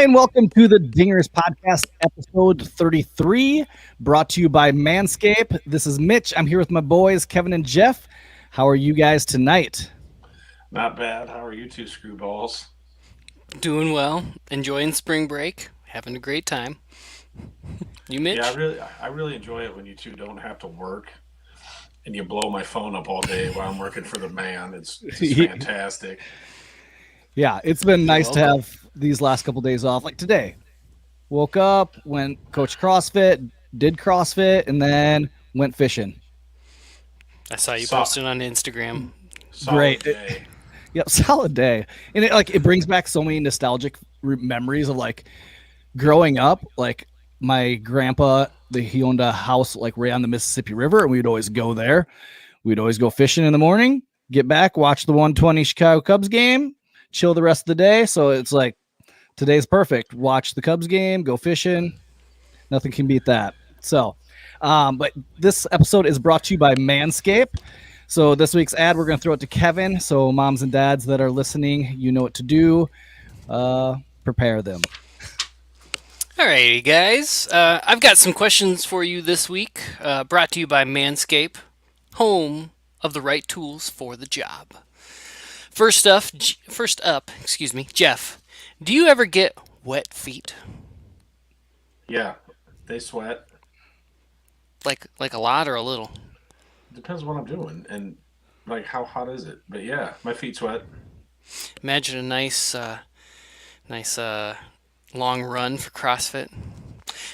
Hi, and welcome to the Dingers Podcast, episode 33, brought to you by Manscaped. This is Mitch. I'm here with my boys, Kevin and Jeff. How are you guys tonight? Not bad. How are you two screwballs? Doing well, enjoying spring break, having a great time. You, Yeah, Mitch? I really enjoy it when you two don't have to work and you blow my phone up all day while I'm working for the man. It's just fantastic. Yeah, it's been You're nice to welcome. have these last couple days off. Like today, woke up, went coach CrossFit, did CrossFit, and then went fishing. I saw you So, posting on Instagram. solid Great. day. Yep, solid day. And it brings back so many nostalgic memories of like growing up. Like my grandpa, he owned a house like right on the Mississippi River, and we'd always go there. We'd always go fishing in the morning, get back, watch the 120 Chicago Cubs game, chill the rest of the day. So it's like today's perfect. Watch the Cubs game, go fishing. Nothing can beat that. So, but this episode is brought to you by Manscaped. So this week's ad, we're going to throw it to Kevin. So moms and dads that are listening, you know what to do. Prepare them. Alrighty, guys. I've got some questions for you this week, brought to you by Manscaped, home of the right tools for the job. First up, Jeff. Do you ever get wet feet? Yeah, they sweat. Like a lot or a little? Depends what I'm doing and like how hot is it. But yeah, my feet sweat. Imagine a nice long run for CrossFit.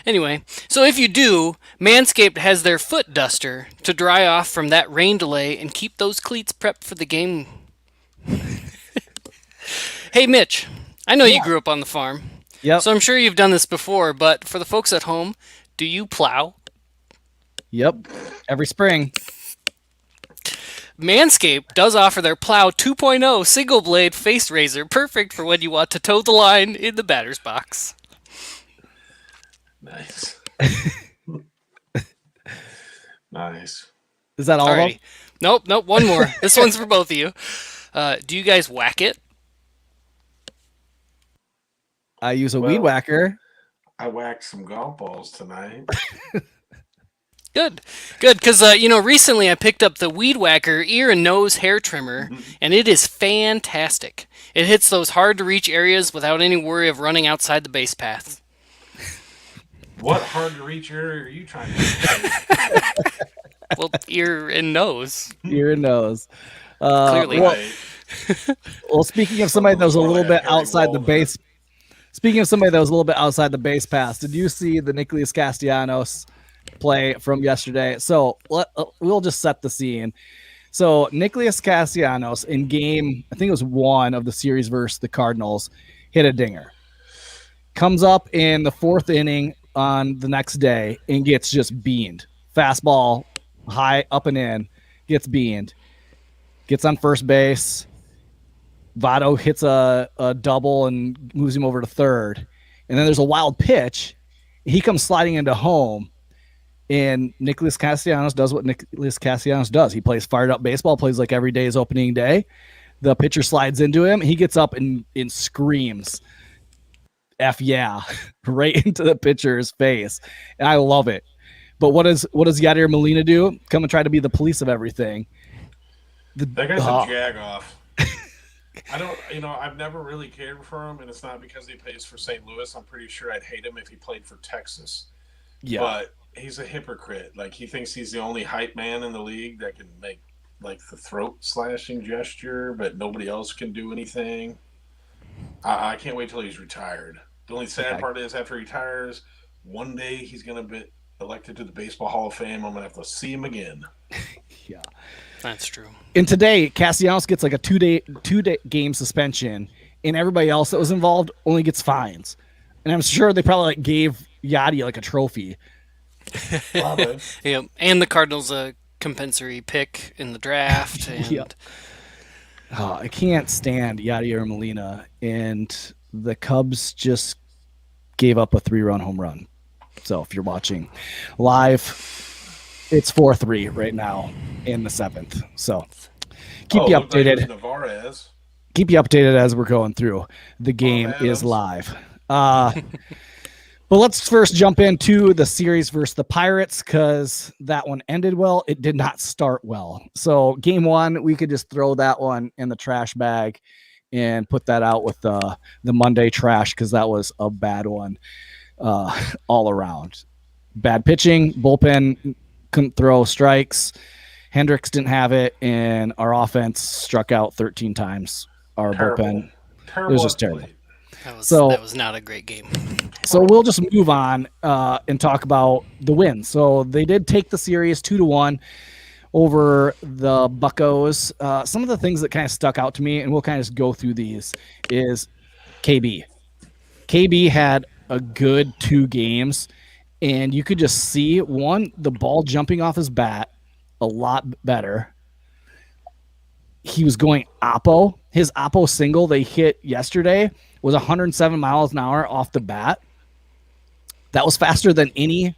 Anyway, so if you do, Manscaped has their foot duster to dry off from that rain delay and keep those cleats prepped for the game. Hey, Mitch, I know you grew up on the farm, Yep. so I'm sure you've done this before, but for the folks at home, do you plow? Yep. Every spring. Manscaped does offer their Plow 2.0 single blade face razor, perfect for when you want to toe the line in the batter's box. Nice. Nice. Is that all of them? Alrighty. Nope, one more. This one's for both of you. Do you guys whack it? I use a weed Well, whacker. I whacked some golf balls tonight. Good, because recently I picked up the Weed Whacker ear and nose hair trimmer, and it is fantastic. It hits those hard to reach areas without any worry of running outside the base path. What hard to reach area are you trying to hit? Well, ear and nose, Ear and nose. clearly. Well, Right. speaking of Some somebody of that was us a want little to have bit hairy outside the walls in it. base. Speaking of somebody that was a little bit outside the base pass, did you see the Nicholas Castellanos play from yesterday? So we'll just set the scene. So Nicholas Castellanos in game, I think it was one of the series versus the Cardinals, hit a dinger. Comes up in the fourth inning on the next day and gets just beaned. Fastball high up and in, gets beaned. Gets on first base. Votto hits a double and moves him over to third. And then there's a wild pitch. He comes sliding into home. And Nicholas Castellanos does what Nicholas Castellanos does. He plays fired up baseball, plays like every day is opening day. The pitcher slides into him. He gets up and screams, F yeah, right into the pitcher's face. And I love it. But what does Yadier Molina do? Come and try to be the police of everything. That guy's a jag off. I don't, I've never really cared for him, and it's not because he plays for St. Louis. I'm pretty sure I'd hate him if he played for Texas. Yeah. But he's a hypocrite. Like, he thinks he's the only hype man in the league that can make, like, the throat slashing gesture, but nobody else can do anything. I can't wait till he's retired. The only sad part is after he retires, one day he's going to be elected to the Baseball Hall of Fame. I'm going to have to see him again. Yeah. That's true. And today, Castellanos gets like a two-day game suspension, and everybody else that was involved only gets fines. And I'm sure they probably like gave Yadi like a trophy. Probably. Yeah, and the Cardinals a compensatory pick in the draft. And Yeah. Oh, I can't stand Yadier Molina, and the Cubs just gave up a 3-run home run. So if you're watching live, it's 4-3 right now in the 7th. So keep you updated. Navarez. Keep you updated as we're going through. The game Adams. is live. But let's first jump into the series versus the Pirates because that one ended well. It did not start well. So game one, we could just throw that one in the trash bag and put that out with the Monday trash because that was a bad one all around. Bad pitching, bullpen couldn't throw strikes. Hendricks didn't have it, and our offense struck out 13 times. Our bullpen, it was just terrible. That was not a great game. So we'll just move on and talk about the wins. So they did take the series 2-1 over the Buccos. Some of the things that kind of stuck out to me, and we'll kind of just go through these, is KB. KB had a good 2 games, and you could just see, one, the ball jumping off his bat a lot better. He was going oppo. His oppo single they hit yesterday was 107 miles an hour off the bat. That was faster than any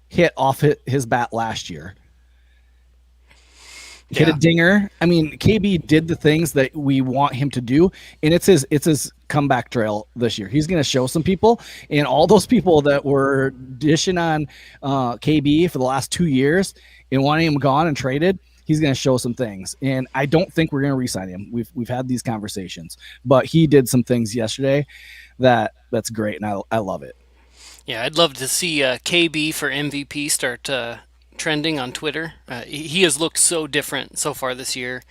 hit off his bat last year. Hit a dinger. I mean, KB did the things that we want him to do, and it's his comeback trail this year. He's going to show some people, and all those people that were dishing on KB for the last 2 years and wanting him gone and traded, he's going to show some things. And I don't think we're going to re-sign him. We've had these conversations, but he did some things yesterday that's great, and I love it. Yeah, I'd love to see KB for MVP start trending on Twitter. He has looked so different so far this year.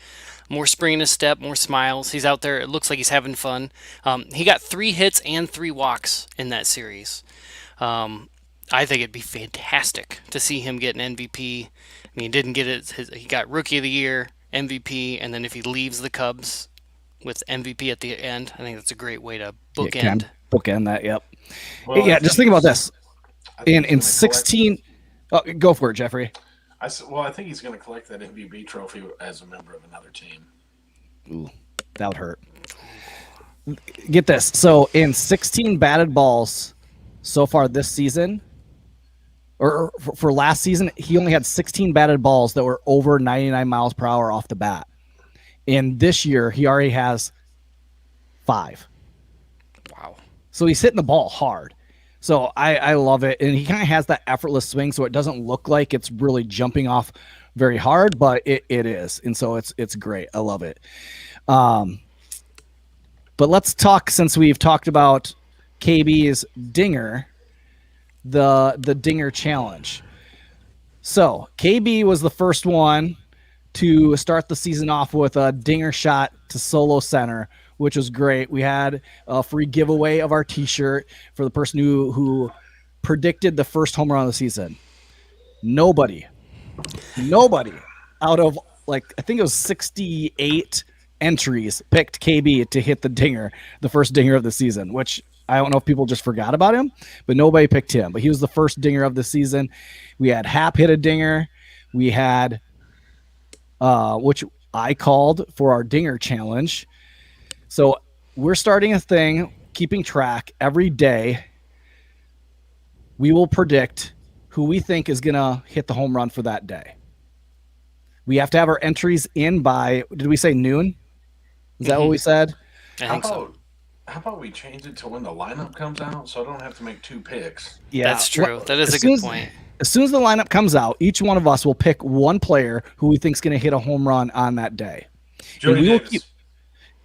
More spring in his step, more smiles. He's out there. It looks like he's having fun. He got 3 hits and 3 walks in that series. I think it'd be fantastic to see him get an MVP. I mean, he didn't get it. He got Rookie of the Year, MVP, and then if he leaves the Cubs with MVP at the end, I think that's a great way to bookend. Bookend that, yep. Well, yeah, just think about this. In 16... Oh, go for it, Jeffrey. I think he's going to collect that MVP trophy as a member of another team. Ooh, that would hurt. Get this. So in 16 batted balls so far this season, or for last season, he only had 16 batted balls that were over 99 miles per hour off the bat. And this year, he already has 5. Wow. So he's hitting the ball hard. So I love it. And he kind of has that effortless swing, so it doesn't look like it's really jumping off very hard, but it is. And so it's great. I love it. But let's talk, since we've talked about KB's dinger, the dinger challenge. So KB was the first one to start the season off with a dinger shot to solo center, which was great. We had a free giveaway of our T-shirt for the person who predicted the first home run of the season. Nobody out of, like, I think it was 68 entries picked KB to hit the dinger, the first dinger of the season, which I don't know if people just forgot about him, but nobody picked him. But he was the first dinger of the season. We had Hap hit a dinger. We had, which I called for our dinger challenge. So we're starting a thing, keeping track every day. We will predict who we think is going to hit the home run for that day. We have to have our entries in by, did we say noon? Is that what we said? I think so. How about we change it to when the lineup comes out so I don't have to make 2 picks? Yeah, that's true. That is a good point. As soon as the lineup comes out, each one of us will pick one player who we think is going to hit a home run on that day. Jody Davis.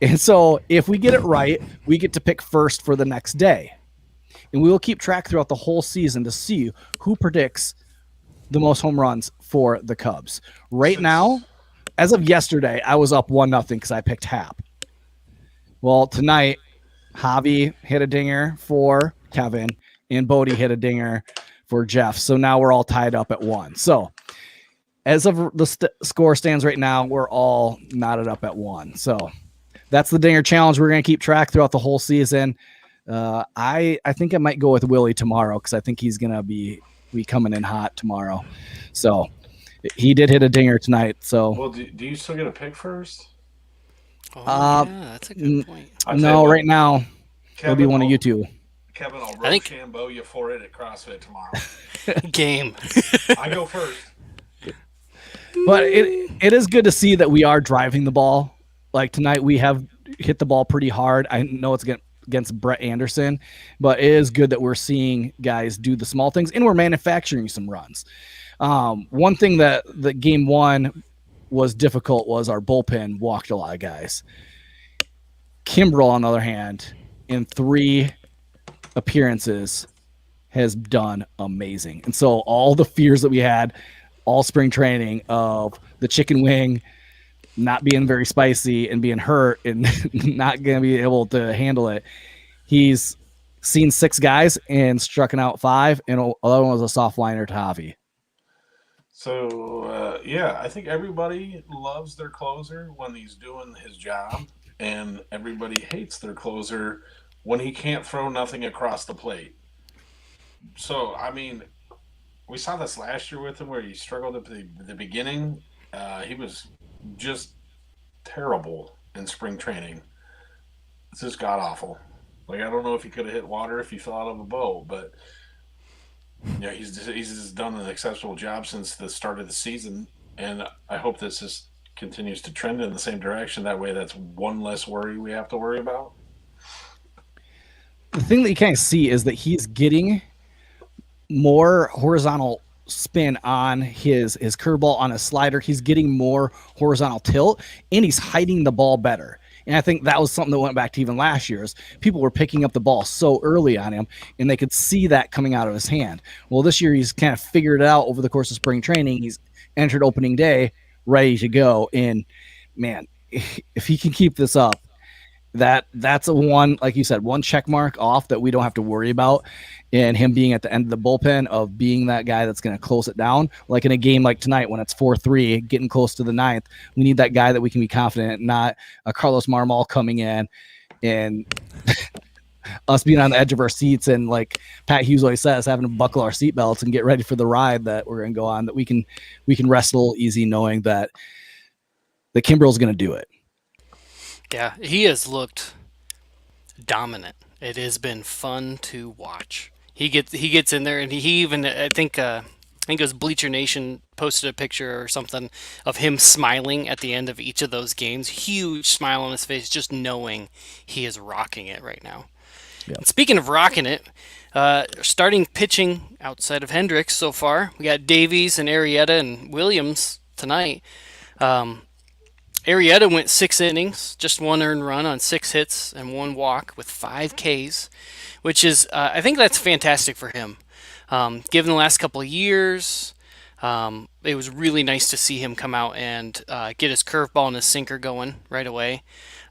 And so if we get it right, we get to pick first for the next day. And we will keep track throughout the whole season to see who predicts the most home runs for the Cubs. Right now, as of yesterday, I was up 1-0 because I picked Hap. Well, tonight, Javi hit a dinger for Kevin, and Bodie hit a dinger for Jeff. So now we're all tied up at 1. So as of the score stands right now, we're all knotted up at 1. So that's the dinger challenge. We're going to keep track throughout the whole season. I think I might go with Willie tomorrow because I think he's going to be coming in hot tomorrow. So he did hit a dinger tonight. So well, do you still get a pick first? Oh, yeah, that's a good point. No, right now it'll be one of you two. Kevin, I'll Rochambeau you for it at CrossFit tomorrow. Game. I go first. But it is good to see that we are driving the ball. Like tonight, we have hit the ball pretty hard. I know it's against Brett Anderson, but it is good that we're seeing guys do the small things and we're manufacturing some runs. One thing that game one was difficult was our bullpen walked a lot of guys. Kimbrel, on the other hand, in 3 appearances has done amazing. And so all the fears that we had all spring training of the chicken wing not being very spicy and being hurt and not going to be able to handle it. He's seen 6 guys and struck out 5, and the other one was a soft liner to Javi. So, yeah, I think everybody loves their closer when he's doing his job, and everybody hates their closer when he can't throw nothing across the plate. So, I mean, we saw this last year with him where he struggled at the beginning. He was just terrible in spring training. It's just god awful. Like, I don't know if he could have hit water if he fell out of a boat, but yeah, he's just done an exceptional job since the start of the season, and I hope this just continues to trend in the same direction. That way, that's one less worry we have to worry about. The thing that you kind of see is that he's getting more horizontal spin on his curveball, on his slider. He's getting more horizontal tilt, and he's hiding the ball better. And I think that was something that went back to even last year's. People were picking up the ball so early on him, and they could see that coming out of his hand. Well, this year he's kind of figured it out over the course of spring training. He's entered opening day ready to go. And, man, if he can keep this up, that's a one, like you said, one check mark off that we don't have to worry about, and him being at the end of the bullpen of being that guy that's going to close it down. Like in a game like tonight when it's 4-3, getting close to the 9th, we need that guy that we can be confident, not a Carlos Marmol coming in and us being on the edge of our seats and, like Pat Hughes always says, having to buckle our seatbelts and get ready for the ride that we're going to go on, that we can rest a little easy knowing that the Kimbrel's going to do it. Yeah, he has looked dominant. It has been fun to watch. He gets in there, and he even I think it was Bleacher Nation posted a picture or something of him smiling at the end of each of those games. Huge smile on his face, just knowing he is rocking it right now. Yep. And speaking of rocking it, starting pitching outside of Hendricks so far, we got Davies and Arrieta and Williams tonight. Arrieta went 6 innings, just 1 earned run on 6 hits and 1 walk with 5 Ks, which is, I think that's fantastic for him. Given the last couple of years, it was really nice to see him come out and get his curveball and his sinker going right away.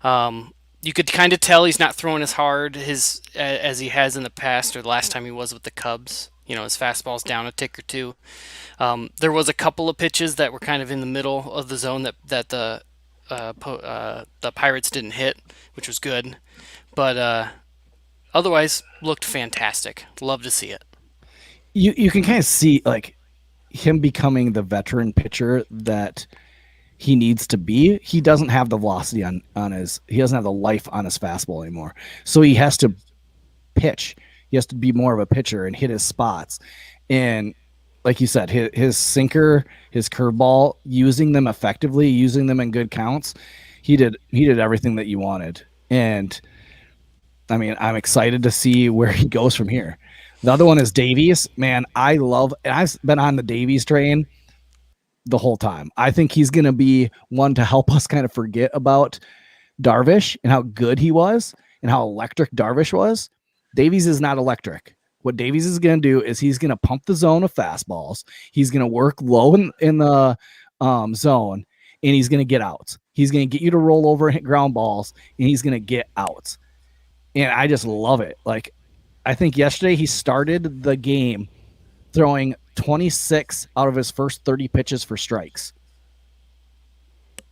You could kind of tell he's not throwing as hard as he has in the past or the last time he was with the Cubs. You know, his fastball's down a tick or two. There was a couple of pitches that were kind of in the middle of the zone that the Pirates didn't hit, which was good, but otherwise looked fantastic. Love to see it. You can kind of see like him becoming the veteran pitcher that he needs to be. He doesn't have the velocity he doesn't have the life on his fastball anymore, so he has to pitch. He has to be more of a pitcher and hit his spots. And like you said, his sinker, his curveball, using them effectively, using them in good counts, he did everything that you wanted. And I mean, I'm excited to see where he goes from here. The other one is Davies. Man, I've been on the Davies train the whole time. I think he's going to be one to help us kind of forget about Darvish and how good he was and how electric Darvish was. Davies is not electric. What Davies is going to do is he's going to pump the zone of fastballs. He's going to work low in the zone, and he's going to get outs. He's going to get you to roll over and hit ground balls, and he's going to get outs. And I just love it. Like, I think yesterday he started the game throwing 26 out of his first 30 pitches for strikes.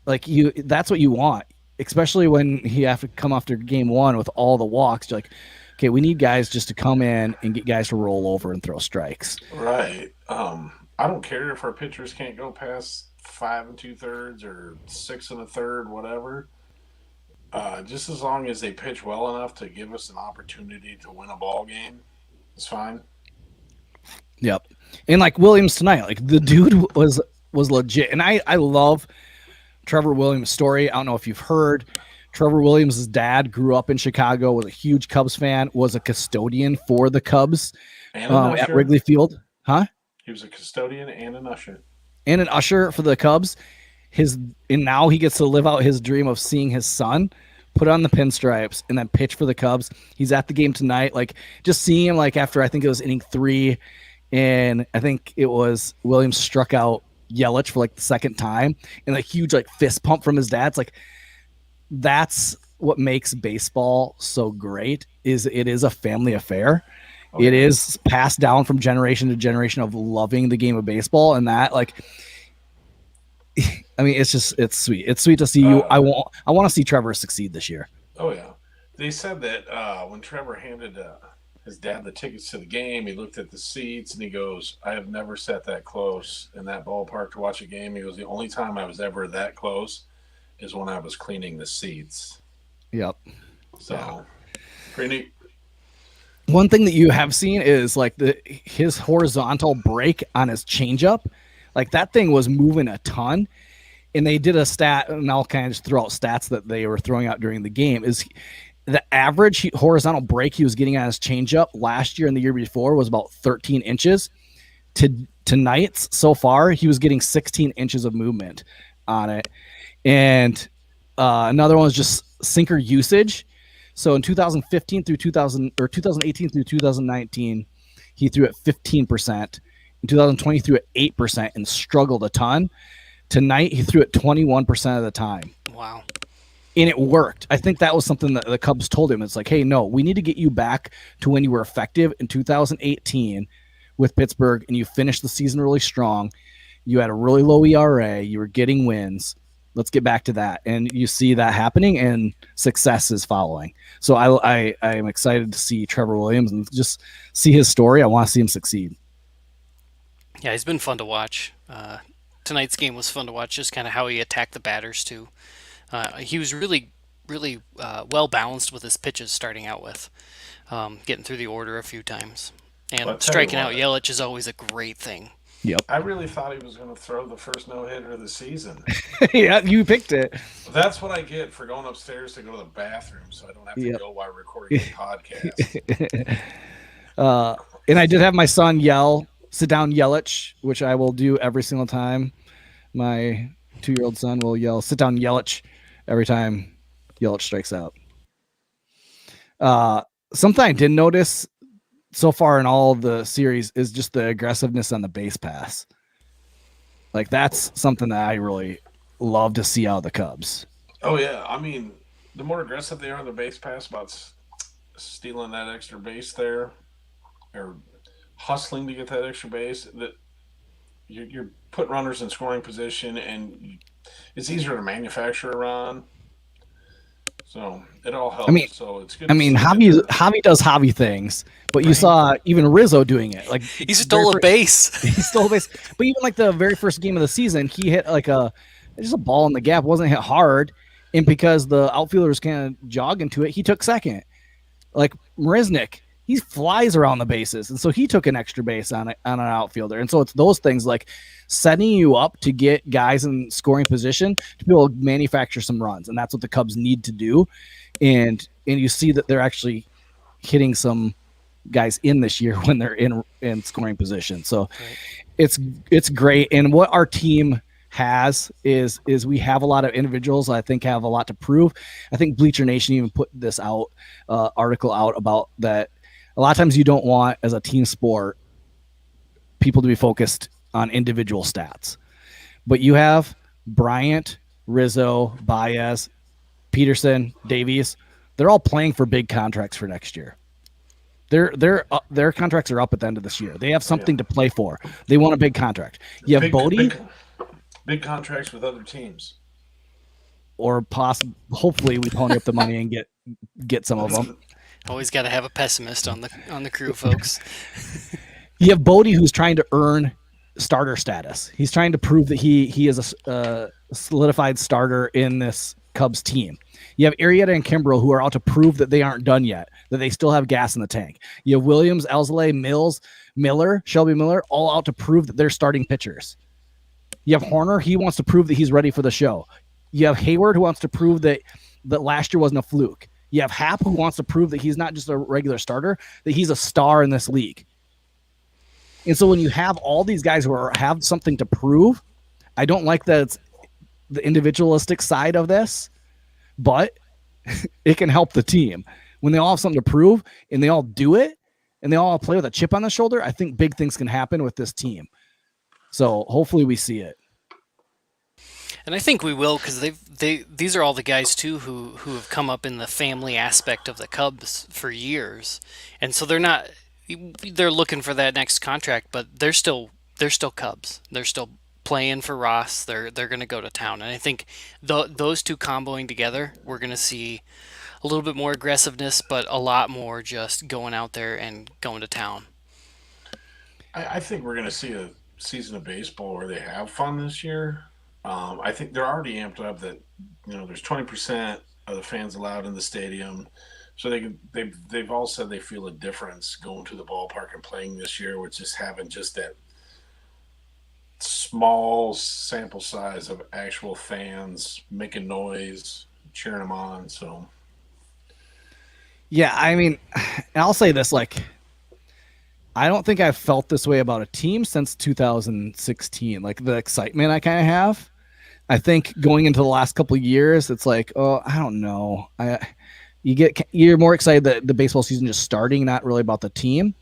Like, that's what you want, especially when you have to come after game one with all the walks. You're like, okay, we need guys just to come in and get guys to roll over and throw strikes. Right. I don't care if our pitchers can't go past 5 2/3 or 6 1/3, whatever. Just as long as they pitch well enough to give us an opportunity to win a ball game, it's fine. Yep. And like Williams tonight, like the dude was legit. And I love Trevor Williams' story. I don't know if you've heard, Trevor Williams' dad grew up in Chicago, was a huge Cubs fan, was a custodian for the Cubs at Wrigley Field. Huh? He was a custodian and an usher. And an usher for the Cubs. And now he gets to live out his dream of seeing his son put on the pinstripes and then pitch for the Cubs. He's at the game tonight. Like, just seeing him, like, after I think it was inning 3, and I think it was Williams struck out Yelich for like the second time, and a huge like fist pump from his dad. It's like, that's what makes baseball so great, is it is a family affair. It is passed down from generation to generation of loving the game of baseball, and that, like, I mean, it's sweet. It's sweet to see you. I want to see Trevor succeed this year. Oh yeah, they said that when Trevor handed his dad the tickets to the game, he looked at the seats and he goes, "I have never sat that close in that ballpark to watch a game." He goes, "The only time I was ever that close is when I was cleaning the seats." Yep. So, pretty neat. One thing that you have seen is like his horizontal break on his changeup, like that thing was moving a ton. And they did a stat, and I'll kind of just throw out stats that they were throwing out during the game, is the average horizontal break he was getting on his changeup last year and the year before was about 13 inches. Tonight's so far, he was getting 16 inches of movement on it. And another one was just sinker usage. So in 2018 through 2019, he threw at 15%. In 2020, he threw at 8% and struggled a ton. Tonight, he threw it 21% of the time. Wow. And it worked. I think that was something that the Cubs told him. It's like, hey, no, we need to get you back to when you were effective in 2018 with Pittsburgh, and you finished the season really strong. You had a really low ERA. You were getting wins. Let's get back to that. And you see that happening, and success is following. So I am excited to see Trevor Williams and just see his story. I want to see him succeed. Yeah, he's been fun to watch. Tonight's game was fun to watch, just kind of how he attacked the batters, too. He was really well-balanced with his pitches starting out with, getting through the order a few times. And striking out Yelich is always a great thing. Yep. I really thought he was going to throw the first no-hitter of the season. Yeah, you picked it. That's what I get for going upstairs to go to the bathroom, so I don't have to go while recording the podcast. And I did have my son sit down Yelich, which I will do every single time. My 2-year-old son will yell, "Sit down Yelich," every time Yelich strikes out. Something I did notice so far in all of the series is just the aggressiveness on the base pass. Like, that's something that I really love to see out of the Cubs. Oh, yeah. I mean, the more aggressive they are on the base pass about stealing that extra base there, or hustling to get that extra base, that you're putting runners in scoring position, and it's easier to manufacture a run. So it all helps. So it's good. Javi does Javi things, but you saw even Rizzo doing it. Like, he stole a base. He stole a base. But even like the very first game of the season, he hit like just a ball in the gap. Wasn't hit hard, and because the outfielders kind of jog into it, he took second. Like Marisnik, he flies around the bases, and so he took an extra base on an outfielder. And so it's those things, like setting you up to get guys in scoring position to be able to manufacture some runs, and that's what the Cubs need to do. And you see that they're actually hitting some guys in this year when they're in scoring position. So it's great. And what our team has is we have a lot of individuals I think have a lot to prove. I think Bleacher Nation even put this article out about that. A lot of times you don't want, as a team sport, people to be focused on individual stats. But you have Bryant, Rizzo, Baez, Peterson, Davies. They're all playing for big contracts for next year. Their contracts are up at the end of this year. They have something to play for. They want a big contract. You have Bodie. Big contracts with other teams. Or hopefully we pony up the money and get some of them. Always got to have a pessimist on the crew, folks. You have Bodie, who's trying to earn starter status. He's trying to prove that he is a solidified starter in this Cubs team. You have Arrieta and Kimbrel, who are out to prove that they aren't done yet, that they still have gas in the tank. You have Williams, Alzolay, Mills, Shelby Miller, all out to prove that they're starting pitchers. You have Horner. He wants to prove that he's ready for the show. You have Hayward, who wants to prove that that last year wasn't a fluke. You have Hap, who wants to prove that he's not just a regular starter, that he's a star in this league. And so when you have all these guys who have something to prove, I don't like that it's the individualistic side of this, but it can help the team. When they all have something to prove and they all do it and they all play with a chip on the shoulder, I think big things can happen with this team. So hopefully we see it. And I think we will, because these are all the guys too who have come up in the family aspect of the Cubs for years, and so they're looking for that next contract, but they're still Cubs. They're still playing for Ross. They're going to go to town, and I think those two comboing together, we're going to see a little bit more aggressiveness, but a lot more just going out there and going to town. I think we're going to see a season of baseball where they have fun this year. I think they're already amped up that there's 20% of the fans allowed in the stadium, so they've all said they feel a difference going to the ballpark and playing this year, with just having just that small sample size of actual fans making noise, cheering them on. So yeah, I mean, I'll say this, like, I don't think I've felt this way about a team since 2016. Like the excitement I kind of have. I think going into the last couple of years, it's like, oh, I don't know. You're more excited that the baseball season just starting, not really about the team.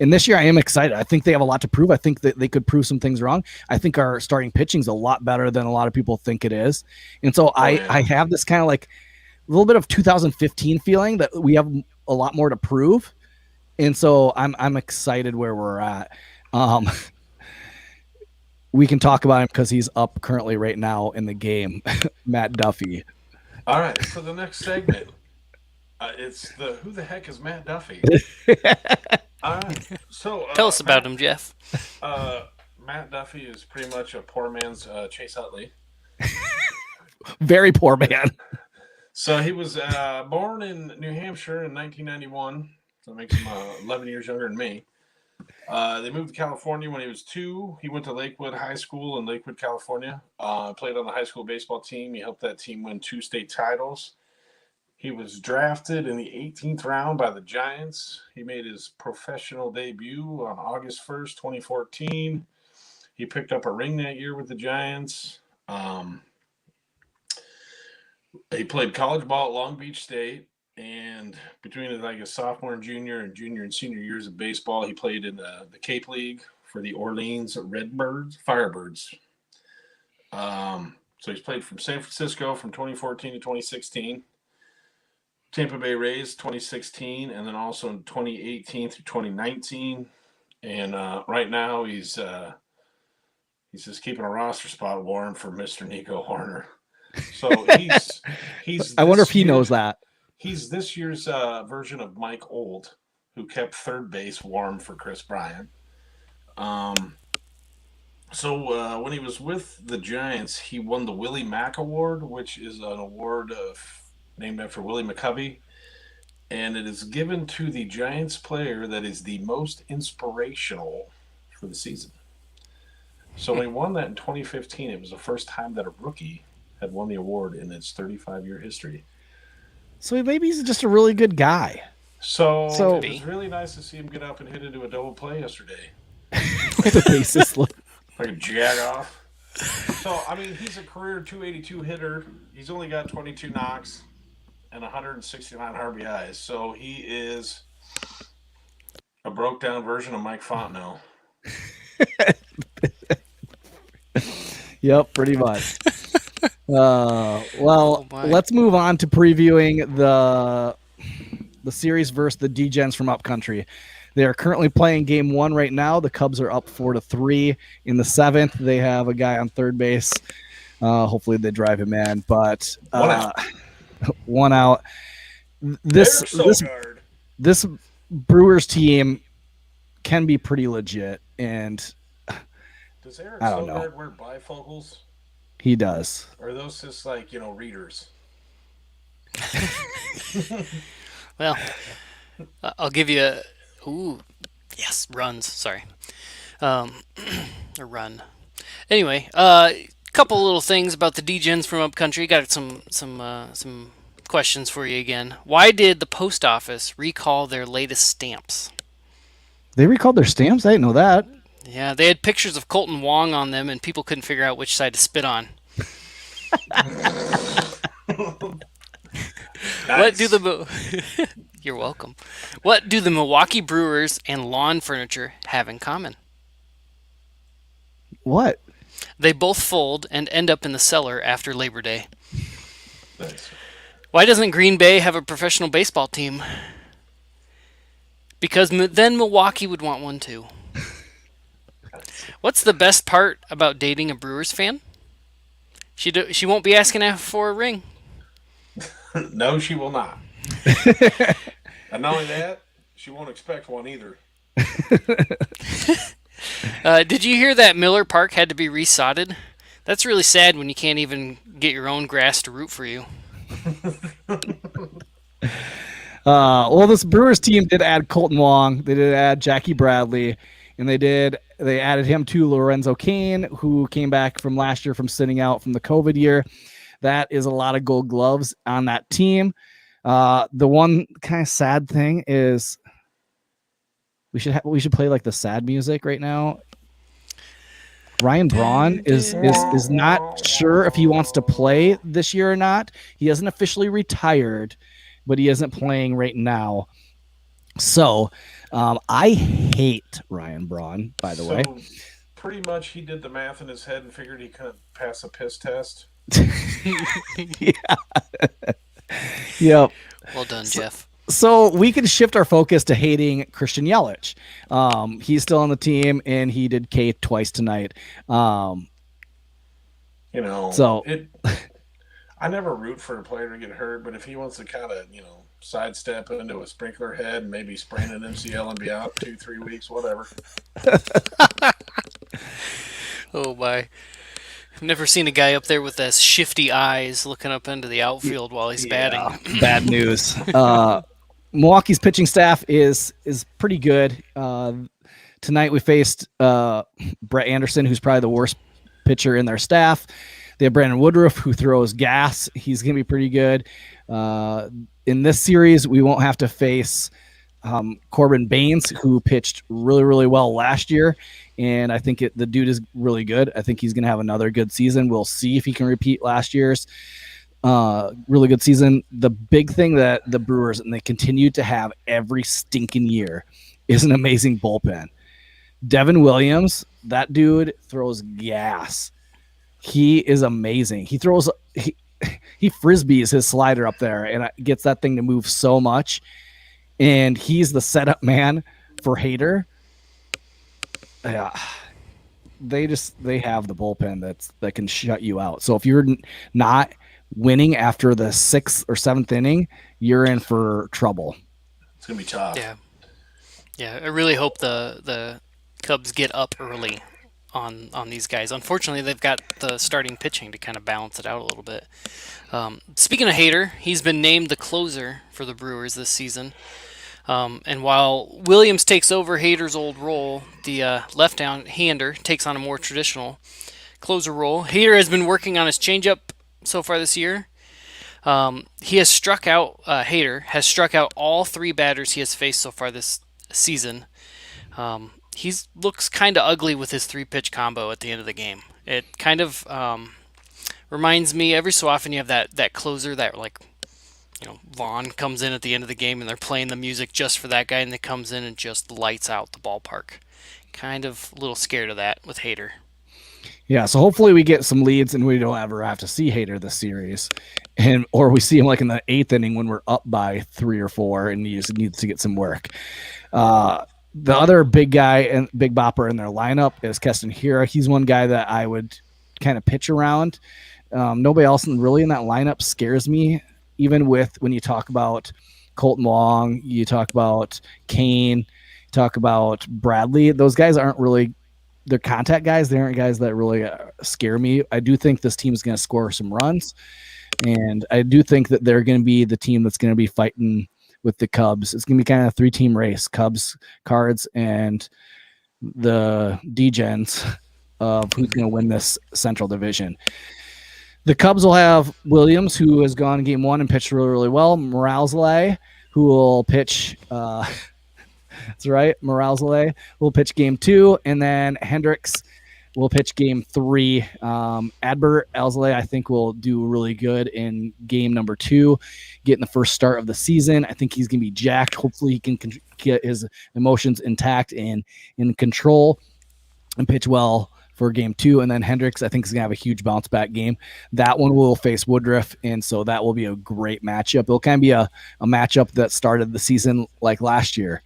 And this year I am excited. I think they have a lot to prove. I think that they could prove some things wrong. I think our starting pitching is a lot better than a lot of people think it is. And so I have this kind of like a little bit of 2015 feeling that we have a lot more to prove. And so I'm excited where we're at. We can talk about him because he's up currently right now in the game, Matt Duffy. All right, so the next segment, it's who the heck is Matt Duffy? All right, so tell us about him, Jeff. Matt Duffy is pretty much a poor man's Chase Utley. Very poor man. So he was born in New Hampshire in 1991. So that makes him 11 years younger than me. They moved to California when he was 2. He went to Lakewood High School in Lakewood, California. Played on the high school baseball team. He helped that team win 2 state titles. He was drafted in the 18th round by the Giants. He made his professional debut on August 1st, 2014. He picked up a ring that year with the Giants. He played college ball at Long Beach State. And between his sophomore and junior and senior years of baseball, he played in the Cape League for the Orleans Firebirds. So he's played from San Francisco from 2014 to 2016, Tampa Bay Rays 2016, and then also in 2018 through 2019. And right now he's just keeping a roster spot warm for Mr. Nico Horner. So he's. I wonder if he knows that. He's this year's version of Mike Old, who kept third base warm for Chris Bryant. So when he was with the Giants, he won the Willie Mack Award, which is an award named after Willie McCovey. And it is given to the Giants player that is the most inspirational for the season. So when he won that in 2015, it was the first time that a rookie had won the award in its 35-year history. So maybe he's just a really good guy. So it was really nice to see him get up and hit into a double play yesterday. With a basis look. Like a jag off. So, I mean, he's a career 282 hitter. He's only got 22 knocks and 169 RBIs. So he is a broke down version of Mike Fontenot. Yep, pretty much. Let's move on to previewing the series versus the Degens from Upcountry. They are currently playing game 1 right now. The Cubs are up 4-3 in the 7th. They have a guy on third base. Hopefully they drive him in, but one out. This Brewers team can be pretty legit, and does Eric I don't know. Wear bifocals? He does. Or are those just like, readers? Well, I'll give you runs. Sorry. A run. Anyway, couple little things about the Degens from Upcountry. Got some questions questions for you again. Why did the post office recall their latest stamps? They recalled their stamps? I didn't know that. Yeah, they had pictures of Colton Wong on them, and people couldn't figure out which side to spit on. What do the You're welcome. What do the Milwaukee Brewers and lawn furniture have in common? What? They both fold and end up in the cellar after Labor Day. Nice. Why doesn't Green Bay have a professional baseball team? Because then Milwaukee would want one too. What's the best part about dating a Brewers fan? She won't be asking for a ring. No, she will not. And not only that, she won't expect one either. Did you hear that Miller Park had to be resodded? That's really sad when you can't even get your own grass to root for you. Well, this Brewers team did add Colton Wong. They did add Jackie Bradley, and they added him to Lorenzo Cain, who came back from last year from sitting out from the COVID year. That is a lot of Gold Gloves on that team. The one kind of sad thing is we should play like the sad music right now. Ryan Braun is not sure if he wants to play this year or not. He hasn't officially retired, but he isn't playing right now. So I hate Ryan Braun, by the way. Pretty much he did the math in his head and figured he couldn't pass a piss test. Yeah. Yep. Well done, Jeff. So we can shift our focus to hating Christian Yelich. He's still on the team, and he did K twice tonight. I never root for a player to get hurt, but if he wants to kind of, sidestep into a sprinkler head and maybe sprain an MCL and be out 2-3 weeks, whatever. Oh, my. I've never seen a guy up there with those shifty eyes looking up into the outfield while he's batting. Bad news. Milwaukee's pitching staff is pretty good. Tonight we faced Brett Anderson, who's probably the worst pitcher in their staff. They have Brandon Woodruff, who throws gas. He's going to be pretty good. In this series, we won't have to face Corbin Baines, who pitched really, really well last year. And I think the dude is really good. I think he's going to have another good season. We'll see if he can repeat last year's really good season. The big thing that the Brewers, and they continue to have every stinking year, is an amazing bullpen. Devin Williams, that dude throws gas. He is amazing. He frisbees his slider up there and gets that thing to move so much. And he's the setup man for Hader. Yeah, they have the bullpen that can shut you out. So if you're not winning after the 6th or 7th inning, you're in for trouble. It's gonna be tough. Yeah. I really hope the Cubs get up early on these guys. Unfortunately, they've got the starting pitching to kind of balance it out a little bit. Speaking of Hader, he's been named the closer for the Brewers this season. And while Williams takes over Hader's old role, the left-hander takes on a more traditional closer role. Hader has been working on his changeup so far this year. Hader has struck out all 3 batters he has faced so far this season. He looks kind of ugly with his 3-pitch combo at the end of the game. It kind of reminds me, every so often you have that closer that Vaughn comes in at the end of the game and they're playing the music just for that guy, and it comes in and just lights out the ballpark. Kind of a little scared of that with Hader. Yeah, so hopefully we get some leads and we don't ever have to see Hader this series, or we see him like in the 8th inning when we're up by 3 or 4 and he just needs to get some work. The other big guy and big bopper in their lineup is Keston Hiura. He's one guy that I would kind of pitch around. Nobody else really in that lineup scares me. Even when you talk about Colton Wong, you talk about Kane, you talk about Bradley, those guys aren't really, they're contact guys. They aren't guys that really scare me. I do think this team is going to score some runs, and I do think that they're going to be the team that's going to be fighting with the Cubs. It's going to be kind of a 3-team race: Cubs, Cards, and the Degens of who's going to win this Central Division. The Cubs will have Williams, who has gone game one and pitched really, really well. Moralzale, who will pitch. That's right. Moralzale will pitch game two, and then Hendricks will pitch game three. Adbert Alzale, I think, will do really good in game number two, getting the first start of the season. I think he's going to be jacked. Hopefully, he can get his emotions intact and in control and pitch well for game two. And then Hendricks, I think, is going to have a huge bounce back game. That one will face Woodruff, and so that will be a great matchup. It'll kind of be a matchup that started the season like last year.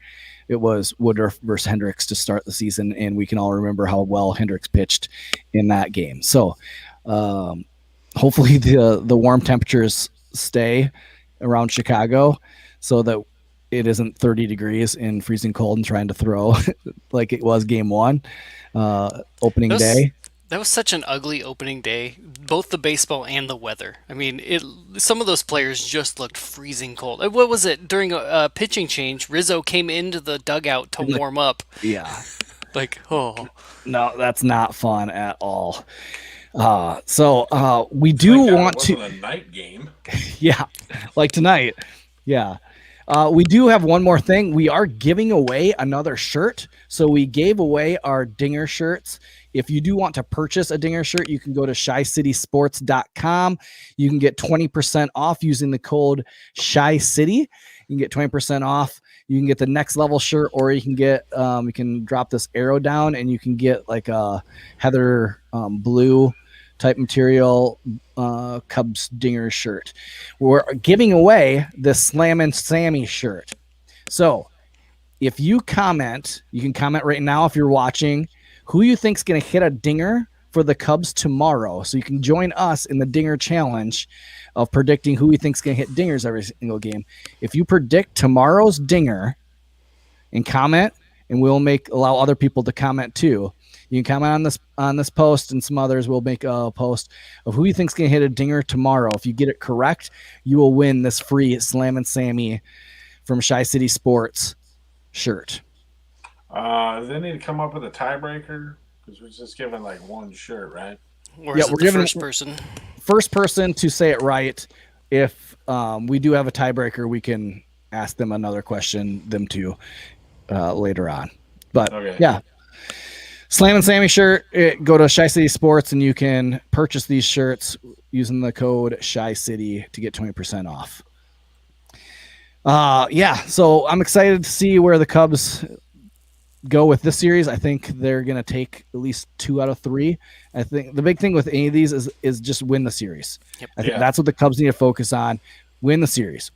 It was Woodruff versus Hendricks to start the season, and we can all remember how well Hendricks pitched in that game. So hopefully the warm temperatures stay around Chicago so that it isn't 30 degrees and freezing cold and trying to throw like it was game one, opening day. That was such an ugly opening day, both the baseball and the weather. I mean, some of those players just looked freezing cold. What was it? During a pitching change, Rizzo came into the dugout to warm up. Yeah. Like, oh. No, that's not fun at all. So we do want to. It wasn't a night game. Yeah, like tonight. Yeah. We do have one more thing. We are giving away another shirt. So we gave away our Dinger shirts. If you do want to purchase a Dinger shirt, you can go to shycitysports.com. You can get 20% off using the code ShyCity. You can get 20% off. You can get the next level shirt, or you can get you can drop this arrow down and you can get like a heather blue type material Cubs Dinger shirt. We're giving away the Slammin' Sammy shirt. So if you comment, you can comment right now if you're watching, who you think's going to hit a dinger for the Cubs tomorrow. So you can join us in the Dinger Challenge of predicting who we think's going to hit dingers every single game. If you predict tomorrow's dinger and comment, and we'll allow other people to comment too. You can comment on this post, and some others will make a post of who you think's going to hit a dinger tomorrow. If you get it correct, you will win this free Slammin' Sammy from Shy City Sports shirt. They need to come up with a tiebreaker because we're just giving like one shirt, right? Or is it the first person to say it right. If we do have a tiebreaker, we can ask them another question, them two, later on. But okay. Yeah. Slammin' Sammy shirt, go to Shy City Sports and you can purchase these shirts using the code ShyCity to get 20% off. So I'm excited to see where the Cubs go with this series. I think they're going to take at least 2 out of 3. I think the big thing with any of these is just win the series. Yep. I think that's what the Cubs need to focus on. Win the series,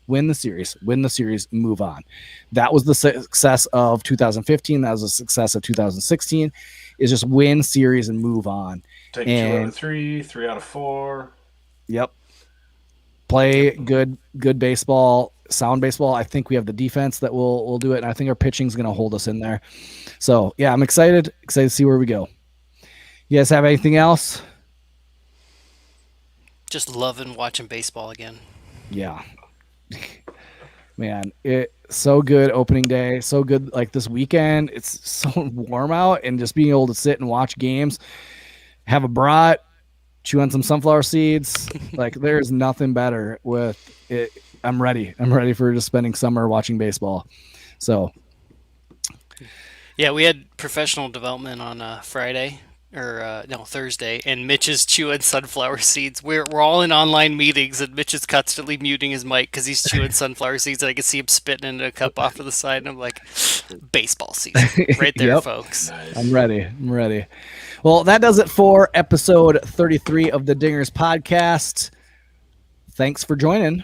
move on. That was the success of 2015. That was the success of 2016. Is just win series and move on. Take 2 out of 3, 3 out of 4. Yep. Play good baseball, sound baseball. I think we have the defense that will do it, and I think our pitching is going to hold us in there. So yeah, I'm excited to see where we go. You guys have anything else? Just loving watching baseball again. Yeah. Man, it's so good opening day. So good like this weekend. It's so warm out, and just being able to sit and watch games, have a brat, chew on some sunflower seeds. Like there's nothing better with it. I'm ready for just spending summer watching baseball. So yeah, we had professional development on Friday. Thursday, and Mitch is chewing sunflower seeds. We're all in online meetings, and Mitch is constantly muting his mic because he's chewing sunflower seeds, and I can see him spitting into a cup off to the side, and I'm like, baseball season. Right there, folks. Nice. I'm ready. Well, that does it for episode 33 of the Dingers podcast. Thanks for joining.